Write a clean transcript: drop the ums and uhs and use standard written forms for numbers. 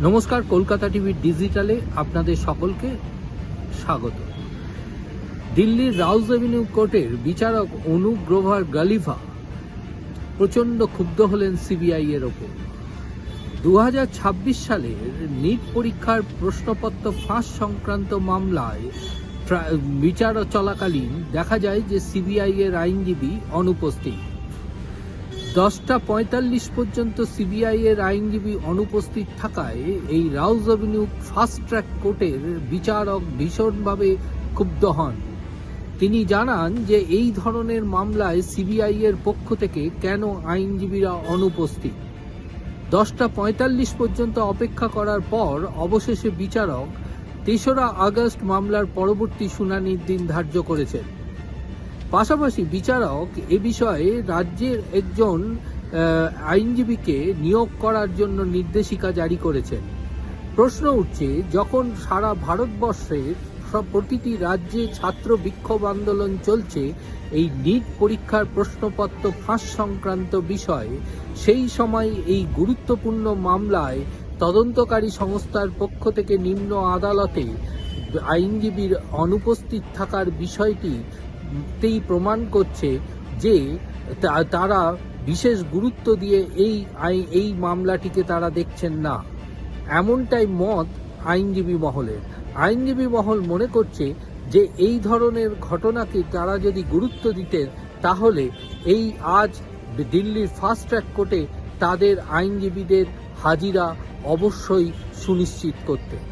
নমস্কার, কলকাতা টিভি ডিজিটালে আপনাদের সকলকে স্বাগত। দিল্লির রাউজ এভিনিউ কোর্টের বিচারক অনুপ গ্রোভার গালিভা প্রচণ্ড ক্ষুব্ধ হলেন সিবিআই এর ওপর। 2026 সালের নিট পরীক্ষার প্রশ্নপত্র ফাঁস সংক্রান্ত মামলায় বিচার চলাকালীন দেখা যায় যে সিবিআই এর আইনজীবী অনুপস্থিত। 10:45 পর্যন্ত সিবিআই এর আইনজীবী অনুপস্থিত থাকায় এই রাউজ এভিনিউ ফাস্ট ট্র্যাক কোর্টের বিচারক ভীষণভাবে ক্ষুব্ধ হন। তিনি জানান যে এই ধরনের মামলায় সিবিআই এর পক্ষ থেকে কেন আইনজীবীরা অনুপস্থিত। 10:45 পর্যন্ত অপেক্ষা করার পর অবশেষে বিচারক 3রা আগস্ট মামলার পরবর্তী শুনানির দিন ধার্য করেছেন। পাশাপাশি বিচারক এ বিষয়ে রাজ্যের একজন আইনজীবীকে নিয়োগ করার জন্য নির্দেশিকা জারি করেছেন। প্রশ্ন উঠছে, যখন সারা ভারতবর্ষের প্রতিটি রাজ্যে ছাত্র বিক্ষোভ আন্দোলন চলছে এই নিট পরীক্ষার প্রশ্নপত্র ফাঁস সংক্রান্ত বিষয়ে, সেই সময় এই গুরুত্বপূর্ণ মামলায় তদন্তকারী সংস্থার পক্ষ থেকে নিম্ন আদালতে আইনজীবীর অনুপস্থিত থাকার বিষয়টি প্রমাণ করছে যে তারা বিশেষ গুরুত্ব দিয়ে এই মামলাটিকে তারা দেখছেন না। এমনটাই মত আইনজীবী মহলের। আইনজীবী মহল মনে করছে যে এই ধরনের ঘটনাকে তারা যদি গুরুত্ব দিতেন তাহলে এই আজ দিল্লির ফাস্ট ট্র্যাক কোর্টে তাদের আইনজীবীদের হাজিরা অবশ্যই সুনিশ্চিত করতেন।